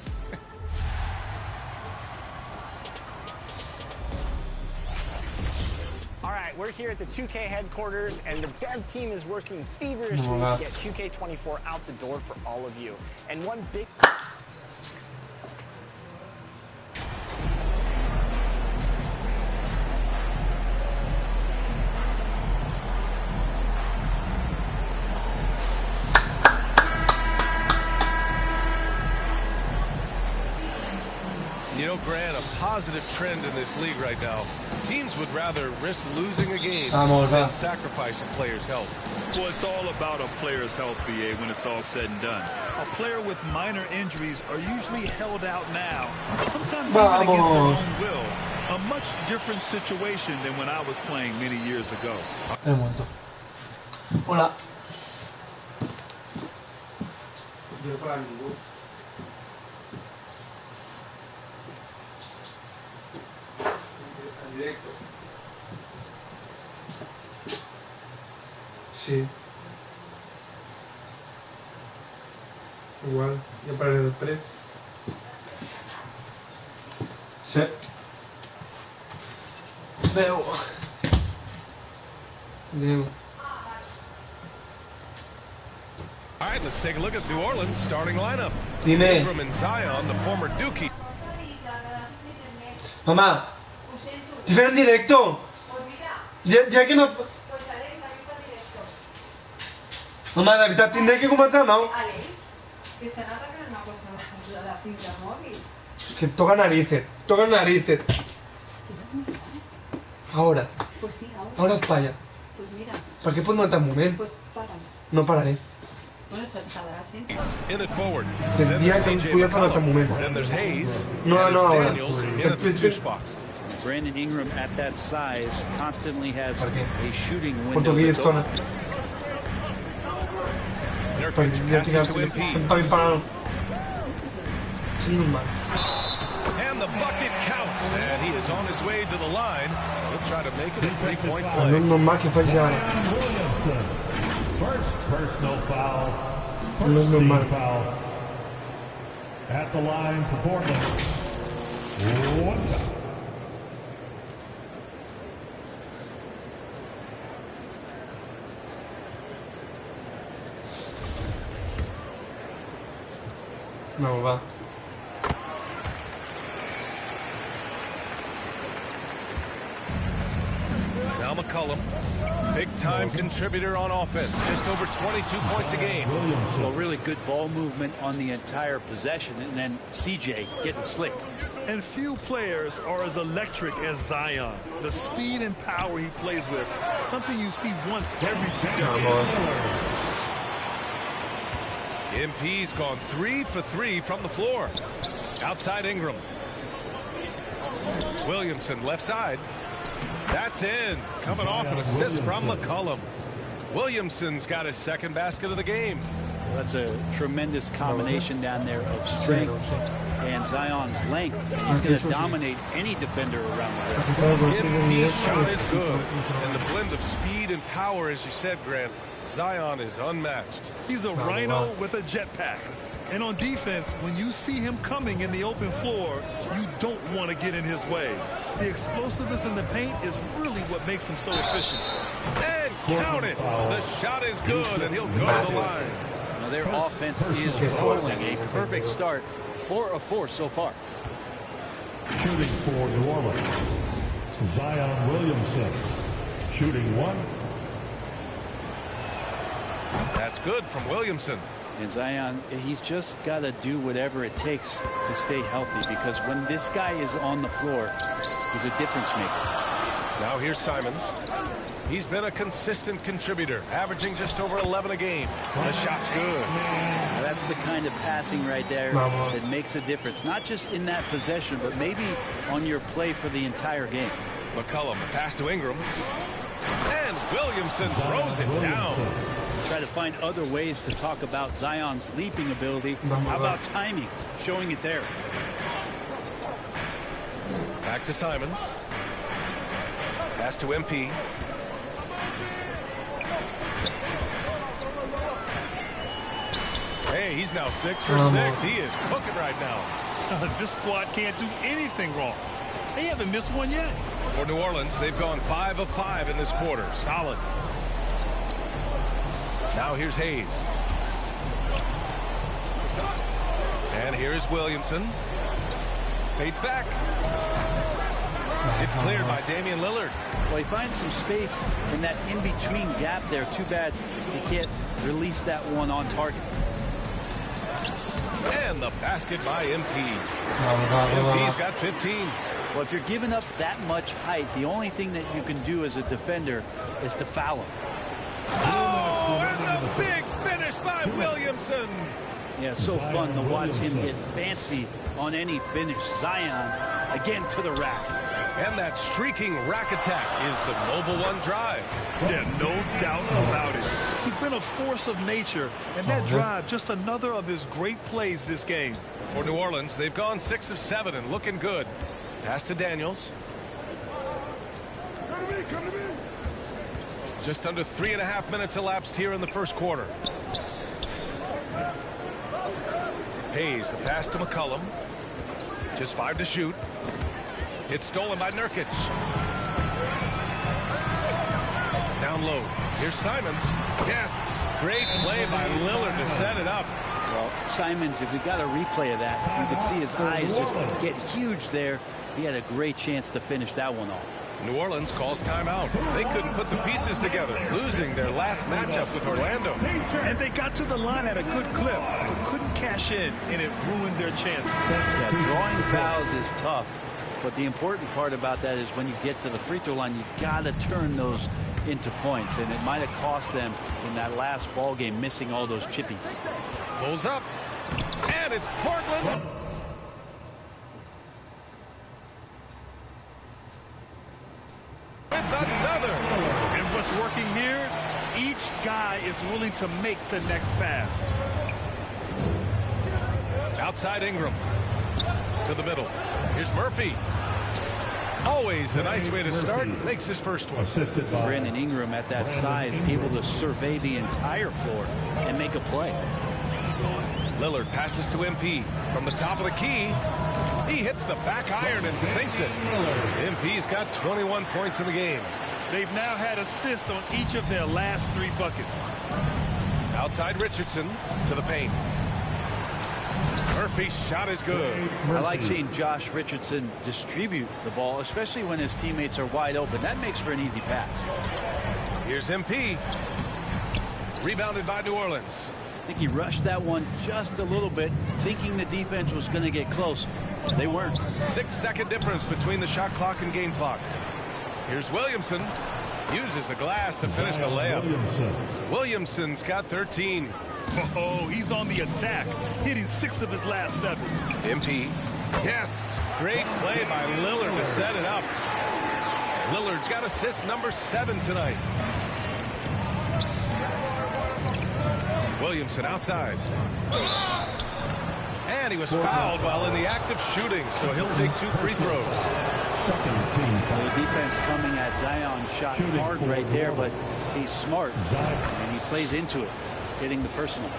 All right, we're here at the 2K headquarters, and the dev team is working feverishly to get 2K24 out the door for all of you. And one big... You know, Grant, a positive trend in this league right now. Teams would rather risk losing a game than sacrificing players' health. Well, it's all about a player's health, BA, when it's all said and done. A player with minor injuries are usually held out now, sometimes even against their own will. A much different situation than when I was playing many years ago. Hola. Directo. Sí. Igual, ya paré de pre. Sí. Veo. Bien. All right, let's take a look at New Orleans starting lineup. Dime. Ingram and Zion, the former Dookie. Mamá, si ven en directo. Ya que no. Mamá, la mitad tendré que comentar, ¿no? Que se han arreglado una cosa de la cinta móvil. Que toca narices, toca narices. Ahora. Pues sí, ahora. Ahora es para allá. Pues mira. ¿Para qué puedo matar un momento? Pues para. No pararé. Bueno, se tardará siempre. In it forward. El día que pudiera para matar un momento. Then there's Hayes. No, and no, it's ahora. Daniels in at the 2 spot. Brandon Ingram at that size constantly has a shooting ¿Cuánto window. días con? Passes to MP. And the bucket counts, and he is on his way to the line. He'll try to make it a 3-point play. No es normal que falle ahora. First personal foul. No es First team normal. foul. At the line for Portland. One shot. No, va. Now McCollum, big-time contributor on offense, just over 22 points a game. Well, really good ball movement on the entire possession, and then CJ getting slick. And few players are as electric as Zion. The speed and power he plays with, something you see once every few decades. MP's gone 3 for 3 from the floor. Outside Ingram. Williamson left side. That's in. Coming off an assist from McCollum. Williamson's got his second basket of the game. That's a tremendous combination down there of strength and Zion's length. And he's going to dominate any defender around the rim. His shot is good. And the blend of speed and power, as you said, Grant, Zion is unmatched. He's a rhino with a jetpack. And on defense, when you see him coming in the open floor, you don't want to get in his way. The explosiveness in the paint is really what makes him so efficient. And count it. The shot is good, and he'll go to the line. Now their offense is rolling. A perfect start. 4 of 4 so far. Shooting for New Orleans. Zion Williamson. Shooting 1. That's good from Williamson. And Zion, he's just got to do whatever it takes to stay healthy, because when this guy is on the floor, he's a difference maker. Now here's Simons. He's been a consistent contributor, averaging just over 11 a game. The shot's good. Now that's the kind of passing right there that makes a difference, not just in that possession, but maybe on your play for the entire game. McCollum, the pass to Ingram. And Williamson throws it down. Try to find other ways to talk about Zion's leaping ability. How about timing? Showing it there. Back to Simons. Pass to MP. Hey, he's now 6 for 6. He is cooking right now. This squad can't do anything wrong. They haven't missed one yet. For New Orleans, they've gone 5 of 5 in this quarter. Solid. Now here's Hayes. And here's Williamson. Fades back. It's cleared by Damian Lillard. Well, he finds some space in that in-between gap there. Too bad he can't release that one on target. And the basket by MP. MP's got 15. Well, if you're giving up that much height, the only thing that you can do as a defender is to foul him. Oh, and the big finish by Williamson. Yeah, so fun to watch him get fancy on any finish. Zion, again to the rack. And that streaking rack attack is the mobile one drive. Yeah, no doubt about it. He's been a force of nature, and that drive, just another of his great plays this game. For New Orleans, they've gone 6 of 7 and looking good. Pass to Daniels. Just under 3.5 minutes elapsed here in the first quarter. Hayes, the pass to McCollum. Just 5 to shoot. It's stolen by Nurkic. Down down low. Here's Simons. Yes, great play by Lillard to set it up. Well, Simons, if we got a replay of that, you could see his eyes just get huge there. He had a great chance to finish that one off. New Orleans calls timeout. They couldn't put the pieces together, losing their last matchup with Orlando. And they got to the line at a good clip, but couldn't cash in, and it ruined their chances. Yeah, drawing fouls is tough, but the important part about that is when you get to the free throw line, you got to turn those into points, and it might have cost them in that last ball game, missing all those chippies. Pulls up, and it's Portland. With another. And what's working here, each guy is willing to make the next pass. Outside Ingram. To the middle. Here's Murphy. Always a nice way to start. Makes his first one. Brandon Ingram at that size, able to survey the entire floor and make a play. Lillard passes to MP. From the top of the key, he hits the back iron and sinks it. MP's got 21 points in the game. They've now had assists on each of their last 3 buckets. Outside Richardson to the paint. Murphy's shot is good. I like seeing Josh Richardson distribute the ball, especially when his teammates are wide open. That makes for an easy pass. Here's MP. Rebounded by New Orleans. I think he rushed that one just a little bit, thinking the defense was going to get close. They weren't. 6-second difference between the shot clock and game clock. Here's Williamson. Uses the glass to finish the layup. Williamson's got 13. Oh, he's on the attack, hitting 6 of his last 7. MP. Yes. Great play by Lillard to set it up. Lillard's got assist number 7 tonight. Williamson outside. And he was fouled while in the act of shooting, so he'll take 2 free throws. The defense coming at Zion, shot hard right there, but he's smart, and he plays into it, hitting the personal.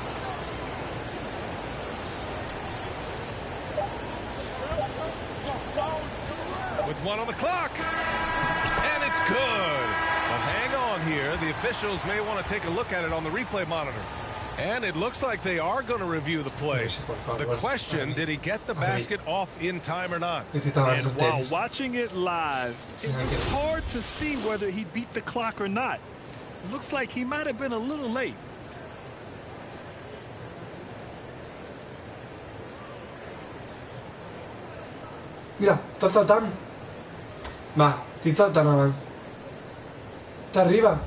With 1 on the clock, and it's good. But hang on here. The officials may want to take a look at it on the replay monitor. And it looks like they are going to review the play. The question, did he get the basket off in time or not? And while watching it live, it was hard to see whether he beat the clock or not. It looks like he might have been a little late. Mira, tan. Va, si tan abans. Está arriba.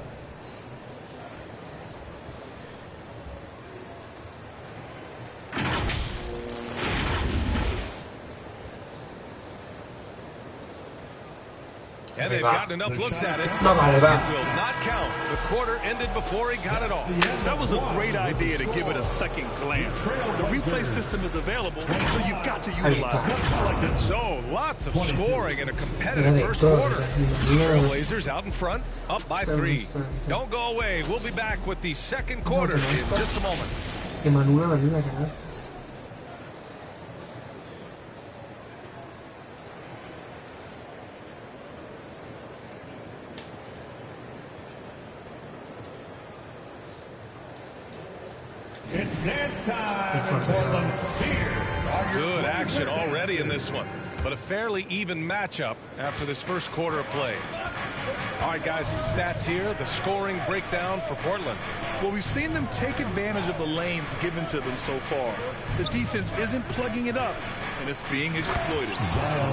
And they've gotten enough looks at it. No, vale, va. Will not count. The quarter ended before he got it off. That was a great idea to give it a second glance. The replay system is available, so you've got to utilize it. And so, lots of scoring in a competitive first quarter. Trailblazers out in front, up by 3. Don't go away. We'll be back with the second quarter in just a moment. It's dance time in Portland. Good action already in this one, but a fairly even matchup after this first quarter of play. All right, guys, some stats here. The scoring breakdown for Portland. Well, we've seen them take advantage of the lanes given to them so far. The defense isn't plugging it up, and it's being exploited.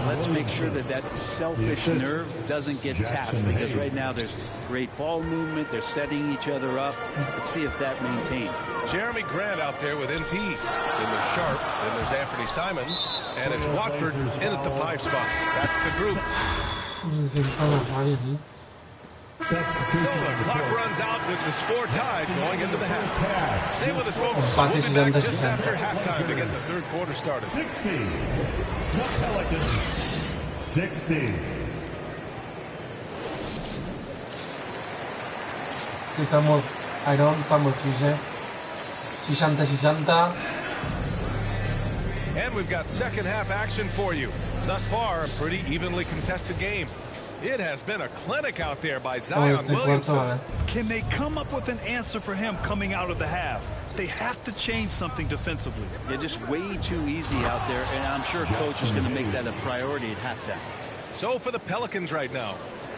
Let's make sure that that selfish nerve doesn't get tapped, because right now there's great ball movement. They're setting each other up. Let's see if that maintains. Jeremy Grant out there with MP. Then there's Sharp. Then there's Anthony Simons. And it's Watford in at the 5 spot. That's the group. So the clock runs out with the score tied going into the half. Stay with us, folks. We'll be back just after halftime to get the third quarter started. 60. The Pelicans. 60. Estamos Iron, estamos 60. And we've got second half action for you. Thus far, a pretty evenly contested game. It has been a clinic out there by Zion Williamson. Can they come up with an answer for him coming out of the half? They have to change something defensively. Yeah, just way too easy out there, and I'm sure coach is going to make that a priority at halftime. So for the Pelicans right now,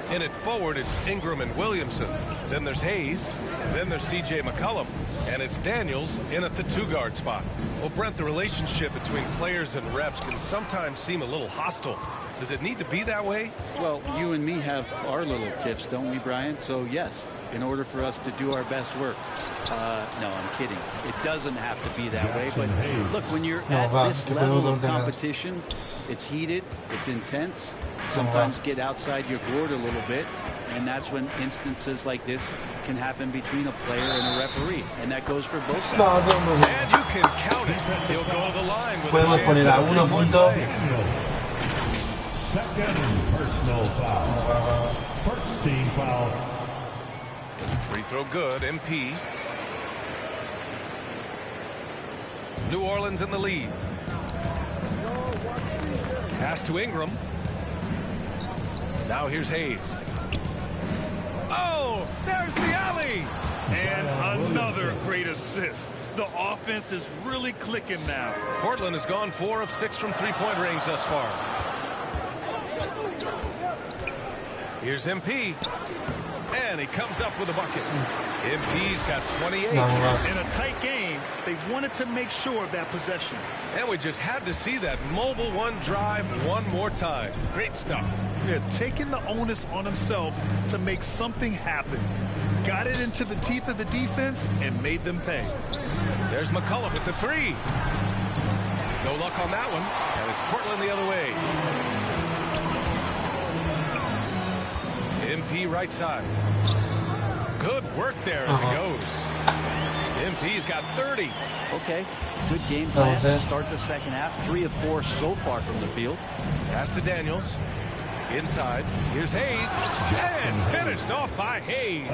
in it forward, it's Ingram and Williamson. Then there's Hayes. Then there's C.J. McCollum. And it's Daniels in at the 2-guard spot. Well, Brent, the relationship between players and refs can sometimes seem a little hostile. Does it need to be that way? Well, you and me have our little tips, don't we, Brian? So, yes, in order for us to do our best work. No, I'm kidding. It doesn't have to be that way. But, look, when you're at this level of competition, it's heated, it's intense. Sometimes get outside your board a little bit. And that's when instances like this can happen between a player and a referee. And that goes for both sides. And you can count it. He'll go to the line with Podemos poner a 1 punto. Second personal foul. First team foul. Free throw good. MP. New Orleans in the lead. Pass to Ingram. Now here's Hayes. Oh, there's the alley. And another great assist. The offense is really clicking now. Portland has gone 4 of 6 from three-point range thus far. Here's MP. And he comes up with a bucket. MP's got 28. In a tight game, they wanted to make sure of that possession. And we just had to see that mobile one drive one more time. Great stuff. Yeah, taking the onus on himself to make something happen. Got it into the teeth of the defense and made them pay. There's McCollum with the 3. No luck on that one. And it's Portland the other way. MP right side. Good work there as it goes. MP's got 30. Okay, good game plan to start the second half. 3 of 4 so far from the field. Pass to Daniels. Inside. Here's Hayes. And finished off by Hayes.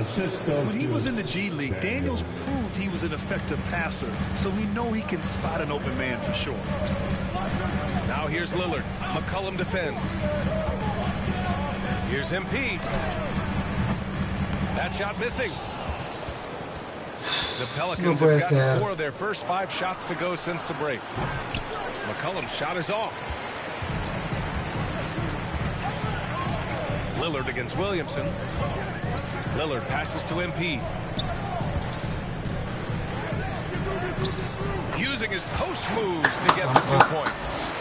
When he was in the G League, Daniels proved he was an effective passer. So we know he can spot an open man for sure. Now here's Lillard. McCollum defends. Here's MP. That shot missing. The Pelicans have gotten 4 of their first 5 shots to go since the break. McCollum's shot is off. Lillard against Williamson. Lillard passes to MP. Using his post moves to get the 2 points.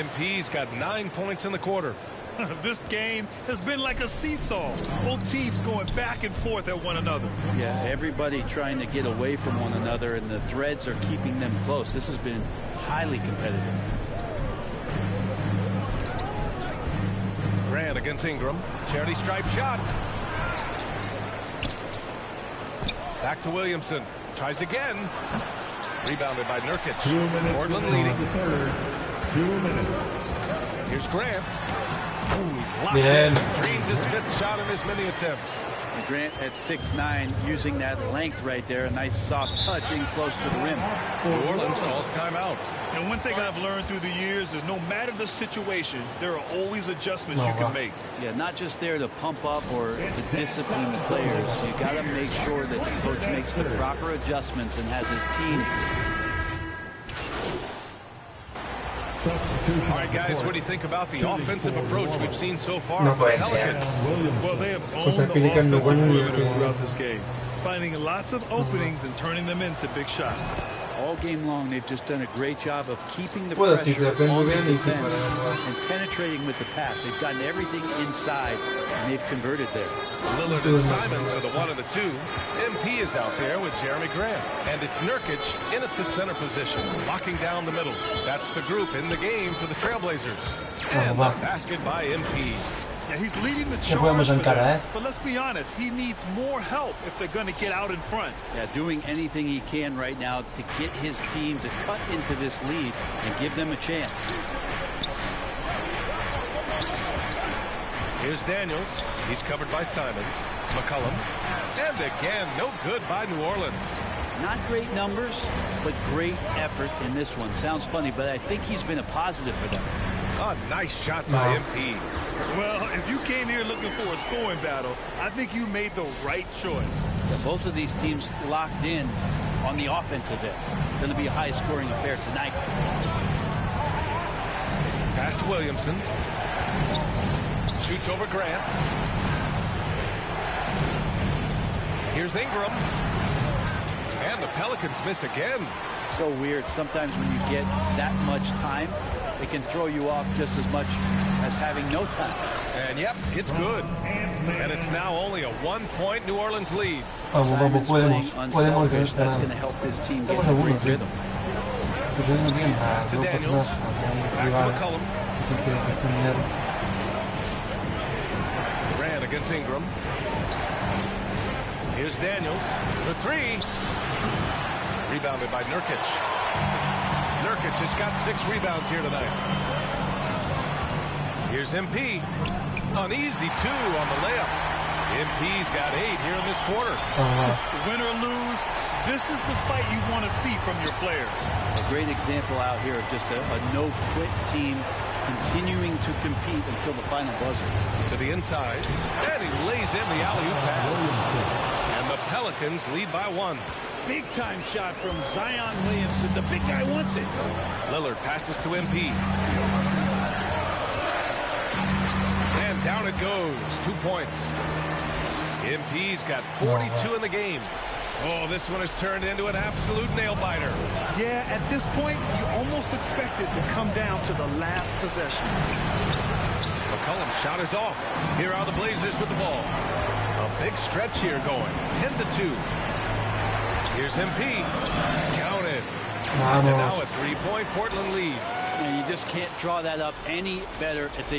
MP's got 9 points in the quarter. This game has been like a seesaw. Both teams going back and forth at one another. Yeah, everybody trying to get away from one another, and the threads are keeping them close. This has been highly competitive. Grant against Ingram. Charity stripe shot. Back to Williamson. Tries again. Rebounded by Nurkic. Portland leading. 2 minutes. Here's Grant. Ooh, he's locked in. Dreams his 5th shot in his many attempts. And Grant at 6'9", using that length right there. A nice soft touch in close to the rim. New Orleans calls timeout. And one thing I've learned through the years is no matter the situation, there are always adjustments you can make. Yeah, not just there to pump up or to discipline the players. You got to make sure that the coach makes the proper adjustments and has his team. All right, guys, what do you think about the offensive approach we've seen so far from the Pelicans? Well, they have owned the offensive perimeter throughout this game, finding lots of openings and turning them into big shots. All game long, they've just done a great job of keeping the pressure on the defense and penetrating with the pass. They've gotten everything inside, and they've converted there. Lillard and Simons are the 1 and the 2. MP is out there with Jeremy Grant. And it's Nurkic in at the center position, locking down the middle. That's the group in the game for the Trailblazers. And the basket by MP. Yeah, he's leading the charge for them, but let's be honest, he needs more help if they're going to get out in front. Yeah, doing anything he can right now to get his team to cut into this lead and give them a chance. Here's Daniels. He's covered by Simons. McCollum. And again, no good by New Orleans. Not great numbers, but great effort in this one. Sounds funny, but I think he's been a positive for them. A nice shot by MP. Well, if you came here looking for a scoring battle, I think you made the right choice. Yeah, both of these teams locked in on the offensive end. Going to be a high-scoring affair tonight. Pass to Williamson. Shoots over Grant. Here's Ingram. And the Pelicans miss again. So weird. Sometimes when you get that much time, it can throw you off just as much as having no time. And yep, it's good. And it's now only a 1-point New Orleans lead. Simon's playing unselfish. That's going to help this team get a great rhythm. Pass to Daniels. Back to McCollum. Grant against Ingram. Here's Daniels. The three. Rebounded by Nurkic. Nurkic has got 6 rebounds here tonight. Here's MP. An easy 2 on the layup. MP's got 8 here in this quarter. Win or lose, this is the fight you want to see from your players. A great example out here of just a no-quit team continuing to compete until the final buzzer. To the inside. And he lays in the alley-oop pass. And the Pelicans lead by 1. Big-time shot from Zion Williamson. The big guy wants it. Lillard passes to MP. And down it goes. 2 points. MP's got 42 in the game. Oh, this one has turned into an absolute nail-biter. Yeah, at this point, you almost expect it to come down to the last possession. McCollum's shot is off. Here are the Blazers with the ball. A big stretch here going. 10-2. Here's MP. Counted. And now a 3-point Portland lead. And you just can't draw that up any better. It's a